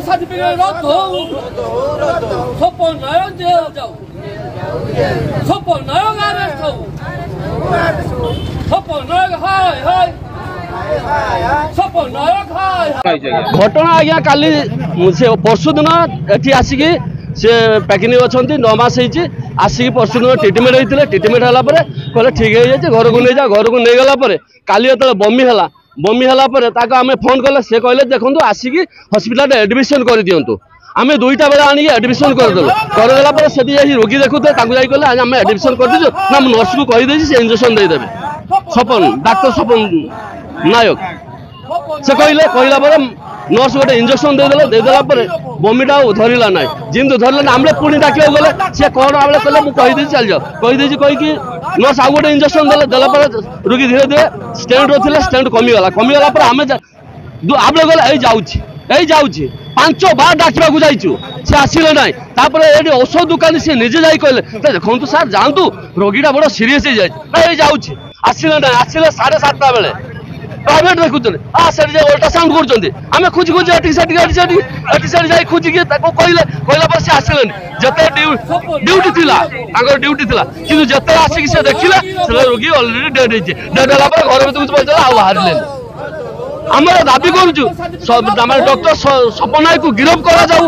Certificate রদ হোক, সফল নায়ক জেল যাও, সফল নায়ক আরেস্ট হোক, সফল নায়ক হায় হায়, সফল নায়ক হায়। ঘটনা আজ্ঞা কালি সে পরশু দিন এটি আসিকি সে প্যাকিং অনেক 9 মাস হয়েছি আসিকি পরশু দিন ট্রিটমেন্ট হয়েছিল। ট্রিটমেন্ট হলা পরে কলে ঠিক হয়ে যাচ্ছে, ঘরକୁ নিয়ে যাও। ঘরକୁ নিয়ে গলা পরে কালি যেত বমি হলা পরে তাকে আমি ফোন কলে সে কহিলে দেখুন আসিকি হসপিটালে এডমিশন করে দিও। আমি 2টা বেলা আনি এডমিশন করেদেলু। করেদেলা পরে সেটি যাই রোগী দেখুতে তাকে যাই কলে আমি এডমিশন করেদেছু না নর্স কু কহিদেছি সে ইঞ্জেকশন ଦେଇଦେবে। স্বপন ডাক্তার স্বপন নায়ক সে কহিলা পরে নর্স গোটে ইঞ্জেকশন ଦେଇଦେଲା ପରେ বমিটা ধরিলা নাই। যেমনি ধরলা না আমরা পুଣି ডাকিବାକୁ গলে সে কଣ আমরা কলে ମୁଁ କହିଦେছি ଚାଲି ଯାଅ କହିଦେছি କହିକି নর্স ଆଉ গোটে ইঞ্জেকশন ଦେଲା ପରେ ରୋଗୀ ধীরে ধীরে স্ট্যান্ড ଥିଲେ স্ট্যান্ড কমিগলা ପରେ ଆମେ গলে এই যাଉଛି 5 বার ডাকিବାକୁ ଯାଇଛୁ সে আসিলে নাই। তারপরে এটি ঔষধ দোকানী সে নিজে যাই কহিলে দেখুন স্যার যাଆନ୍ତୁ রোগীটা বড় সিরিয়াস হয়ে যাচ্ছে। এই যাଉଛି আসিলে নাই, আসিলে 7:30 বেলে প্রাইভেট দেখুଛନ୍ତି সেଠି ଯାଇ ଅଲ୍ଟ୍ରାସାଉଣ୍ଡ କରୁଛନ୍ତି। ଆମେ ଖୋଜି ଏଠି ସେଠି ଯାଇ ଖୋଜିକି ତାକୁ କହିଲା ପରେ ସେ ଆସିଲେନି। ଯେତେ ଡ୍ୟୁଟି ଥିଲା ତାଙ୍କର ଡ୍ୟୁଟି ଥିଲା କିନ୍ତୁ ଯେତେବେଳେ ଆସିକି ସେ ଦେଖିଲା ସେ ରୋଗୀ ଅଲରେଡି ଡେଡ୍ ହେଇଛି। ଡେଡ୍ ହେଲା ପରେ ଘର ଭିତରକୁ ପହଞ୍ଚିଲା ଆଉ ବାହାରିଲେନି। ଆମର ଦାବି କରୁଛୁ ଡକ୍ଟର ସ୍ୱପନ ନାୟକକୁ ଗିରଫ କରାଯାଉ,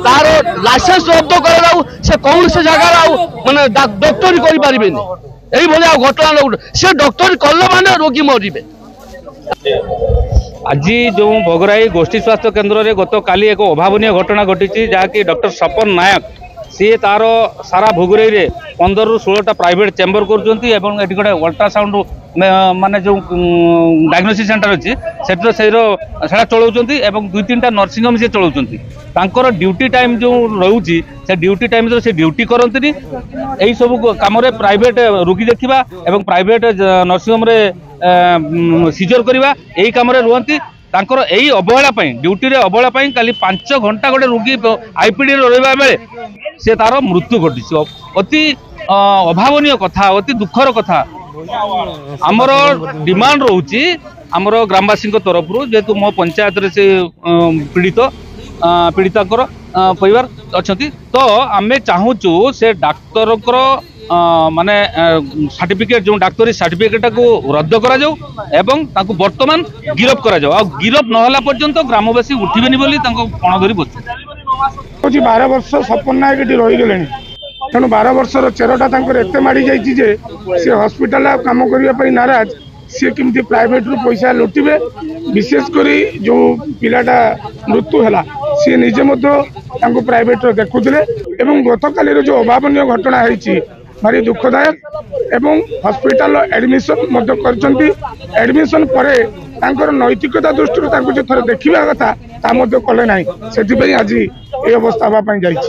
ତାର ଲାଇସେନ୍ସ ରଦ୍ଦ କରାଯାଉ। ସେ କୌଣସି ଜାଗାରେ ଆଉ ମାନେ ଡକ୍ଟରୀ କରିପାରିବେନି। এইভাবে ଆଉ ଘଟଣା ସେ ଡକ୍ଟରୀ କଲେ ମାନେ ରୋଗୀ ମରିବେ। आज जो भोगराई गोष्ठी स्वास्थ्य केन्द्र में गत काली एक अभावन घटना घटी जहाँकि डॉक्टर स्वपन नायक सी तार सारा भोगराई रे 15 ରୁ 16टा प्राइवेट चेम्बर कर गोटे अल्ट्रासाउंड माने जो डायग्नोसिस सेंटर अच्छी से चलाऊँ 2-3टा नर्सिंग होम से चलाऊँ। ड्यूटी टाइम जो रोचे से ड्यूटी टाइम से ड्यूटी करती यही सब कम प्राइवेट रोगी देखा और प्राइवेट नर्सिंग होम सीजर करवा यही कम रुहति। यही अवहेला ड्यूटी रे अवहेला काली 5 घंटा गोटे रोगी आईपीडी रहा बेले से तार मृत्यु घटी। अति अभावन कथा, अति दुखर कथा। आमर डिमांड रोची आमर ग्रामवासी तरफ जेहेतु मो पंचायत से पीड़िता परिवार अच्छा तो आम चाहूँ से डाक्तर माने सर्टिफिकेट जो डाक्तरी सर्टिफिकेट को रद्द करा जाऊ एवं ताकू वर्तमान गिरफ करा जाऊ। गिरफ नहला पर्यंत ग्रामवासी उठिबेनी बोली तांको पण धरी बसु। 12 वर्ष स्वपन नायक एटी रही गलेनी तेणु 12 वर्षर चेरटा तांकर एते माड़ी जाइछि जे से हॉस्पिटल काम करिया पई नाराज सी केमती प्राइवेट रु पैसा लुटिबे। विशेषकर जो पिलाटा मृत्यु है सी निजे मध्य प्राइवेट देखुले एवं गतकाली जो अभावन घटना है भारी दुखदायक एवं हॉस्पिटल एडमिशन एडमिशन पर नैतिकता दृष्टि जो थोड़े देखा कथा कले ना से आज ये अवस्था हाँपाई जाइए।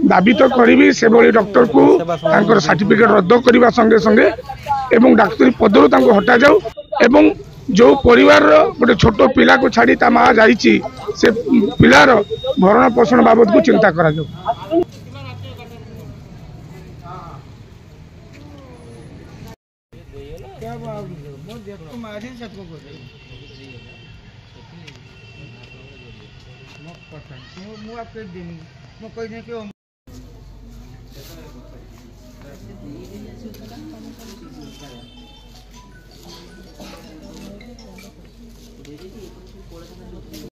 दाबी तो करी से भली डॉक्टर को सर्टिफिकेट रद्द करने संगे संगे एवं डाक्तरी पदरू हटा जाऊ एवं जो परिवार गोटे छोट पिला को छाड़ी ता माँ जाइए से पिलार भरण पोषण बाबद को चिंता करा जाऊ।